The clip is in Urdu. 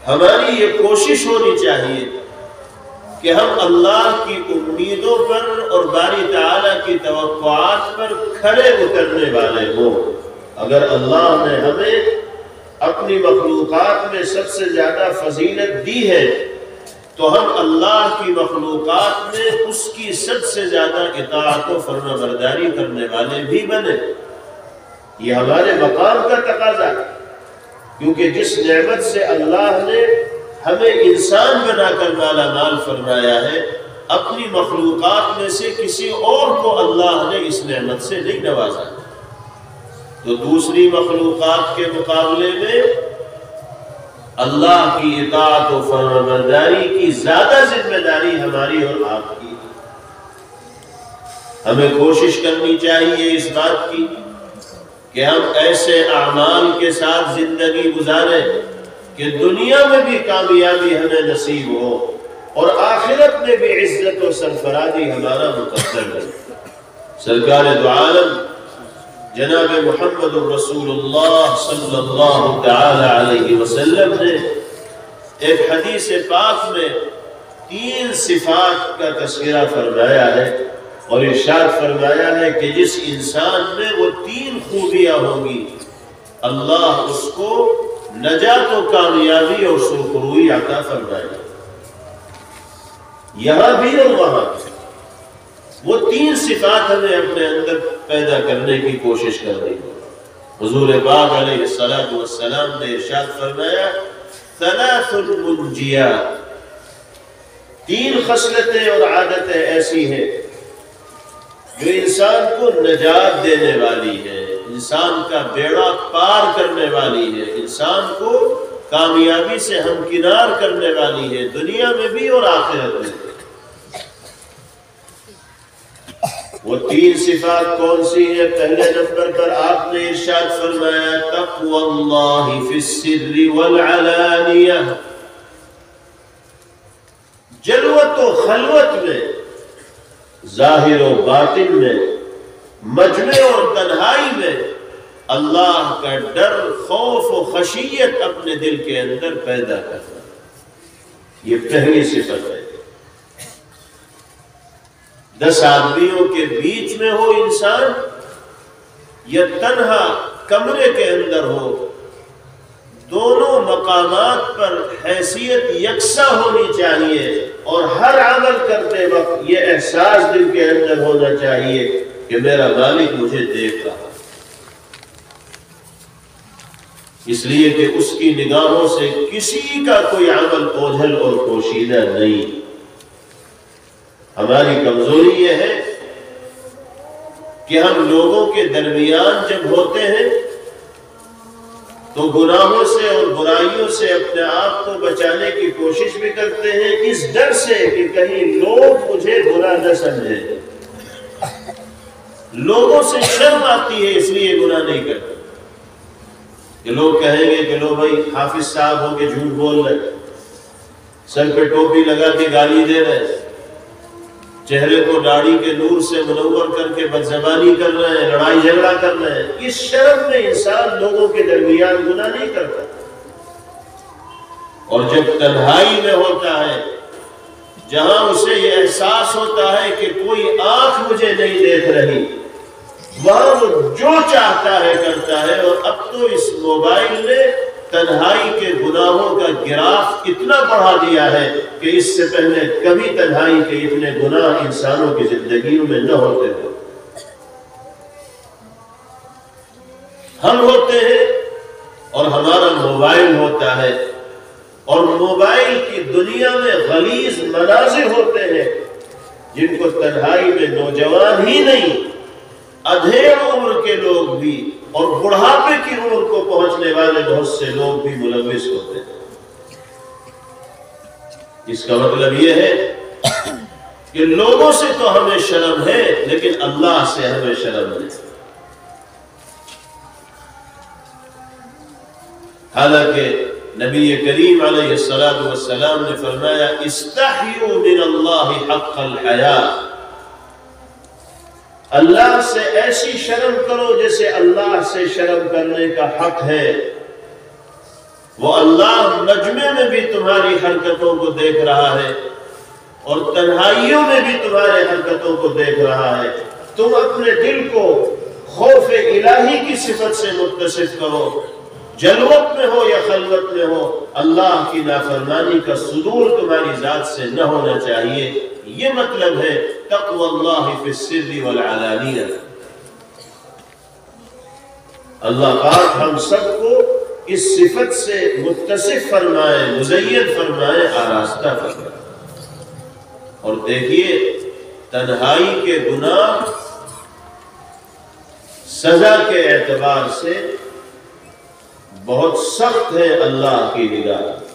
ہماری یہ کوشش ہونی چاہیے کہ ہم اللہ کی امیدوں پر اور باری تعالیٰ کی توقعات پر کھڑے اترنے والے ہوں۔ اگر اللہ نے ہمیں اپنی مخلوقات میں سب سے زیادہ فضیلت دی ہے تو ہم اللہ کی مخلوقات میں اس کی سب سے زیادہ اطاعت و فرما برداری کرنے والے بھی بنے۔ یہ ہمارے مقام کا تقاضا ہے، کیونکہ جس نعمت سے اللہ نے ہمیں انسان بنا کر مالا مال فرمایا ہے، اپنی مخلوقات میں سے کسی اور کو اللہ نے اس نعمت سے نہیں نوازا، تو دوسری مخلوقات کے مقابلے میں اللہ کی اطاعت و فرمانبرداری کی زیادہ ذمہ داری ہماری اور آپ کی ہے۔ ہمیں کوشش کرنی چاہیے اس بات کی کہ ہم ایسے اعمال کے ساتھ زندگی گزاریں کہ دنیا میں بھی کامیابی ہمیں نصیب ہو اور آخرت میں بھی عزت و سرفرازی ہمارا مقدر ہے۔ سرکار دو عالم جناب محمد الرسول اللہ صلی اللہ تعالی علیہ وسلم نے ایک حدیث پاک میں 3 صفات کا تذکرہ فرمایا ہے اور ارشاد فرمایا ہے کہ جس انسان میں وہ 3 خوبیاں ہوں گی اللہ اس کو نجات و کامیابی اور سرخروئی عطا فرمائے گا، یہاں بھی اور وہاں بھی۔ وہ 3 صفات ہمیں اپنے اندر پیدا کرنے کی کوشش کر رہی ہے۔ حضور پاک علیہ السلام نے ارشاد فرمایا 3 منجیات، 3 خصلتیں اور عادتیں ایسی ہیں جو انسان کو نجات دینے والی ہے، انسان کا بیڑا پار کرنے والی ہے، انسان کو کامیابی سے ہمکنار کرنے والی ہے، دنیا میں بھی اور آخرت میں بھی۔ وہ 3 صفات کون سی ہیں؟ پہلے نمبر پر آپ نے ارشاد فرمایا تقوی اللہ فی السر والعلانیہ، جلوت و خلوت میں، ظاہر و باطن میں، مجمع اور تنہائی میں اللہ کا ڈر، خوف و خشیت اپنے دل کے اندر پیدا کرنا، یہ پہلی صفت ہے۔ 10 آدمیوں کے بیچ میں ہو انسان یا تنہا کمرے کے اندر ہو، دونوں مقامات پر حیثیت یکساں ہونی چاہیے اور ہر عمل کرتے وقت یہ احساس دل کے اندر ہونا چاہیے کہ میرا مالک مجھے دیکھ رہا، اس لیے کہ اس کی نگاہوں سے کسی کا کوئی عمل اوجھل اور پوشیدہ نہیں۔ ہماری کمزوری یہ ہے کہ ہم لوگوں کے درمیان جب ہوتے ہیں تو گناہوں سے اور برائیوں سے اپنے آپ کو بچانے کی کوشش بھی کرتے ہیں، اس ڈر سے کہ کہیں لوگ مجھے برا نہ سمجھیں، لوگوں سے شرم آتی ہے اس لیے گناہ نہیں کرتے کہ لوگ کہیں گے کہ لو بھائی حافظ صاحب ہو کے جھوٹ بول رہے، سر پہ ٹوپی لگا کے گالی دے رہے، چہرے کو داڑھی کے نور سے منور کر کے بدزبانی کر رہے ہیں، لڑائی جھگڑا کر رہے ہیں۔ اس شرم میں انسان لوگوں کے درمیان گناہ نہیں کرتا، اور جب تنہائی میں ہوتا ہے، جہاں اسے یہ احساس ہوتا ہے کہ کوئی آنکھ مجھے نہیں دیکھ رہی، وہاں وہ جو چاہتا ہے کرتا ہے۔ اور اب تو اس موبائل نے تنہائی کے گناہوں کا گراف اتنا بڑھا دیا ہے کہ اس سے پہلے کبھی تنہائی کے اتنے گناہ انسانوں کی زندگیوں میں نہ ہوتے تھے۔ ہم ہوتے ہیں اور ہمارا موبائل ہوتا ہے، اور موبائل کی دنیا میں غلیظ مناظر ہوتے ہیں جن کو تنہائی میں نوجوان ہی نہیں، ادھیڑ عمر کے لوگ بھی اور بڑھاپے کی عمر کو پہنچنے والے بہت سے لوگ بھی ملوث ہوتے ہیں۔ اس کا مطلب یہ ہے کہ لوگوں سے تو ہمیں شرم ہے لیکن اللہ سے ہمیں شرم نہیں۔ حالانکہ نبی کریم علیہ السلام نے فرمایا استحیوا من اللہ حق الحیاء، اللہ سے ایسی شرم کرو جیسے اللہ سے شرم کرنے کا حق ہے۔ وہ اللہ مجمع میں بھی حرکتوں کو دیکھ رہا ہے اور تنہائیوں میں بھی تمہارے حرکتوں کو دیکھ رہا ہے۔ تم اپنے دل کو خوف الہی کی صفت سے متصف کرو، جلوت میں ہو یا خلوت میں ہو، اللہ کی نافرمانی کا صدور تمہاری ذات سے نہ ہونا چاہیے۔ یہ مطلب ہے تقوی اللہ فی السر والعلانیہ۔ اللہ پاک ہم سب کو اس صفت سے متصف فرمائے، مزین فرمائے، آراستہ فرمائے۔ اور دیکھیے تنہائی کے گناہ سزا کے اعتبار سے بہت سخت ہے اللہ کی نگاہ۔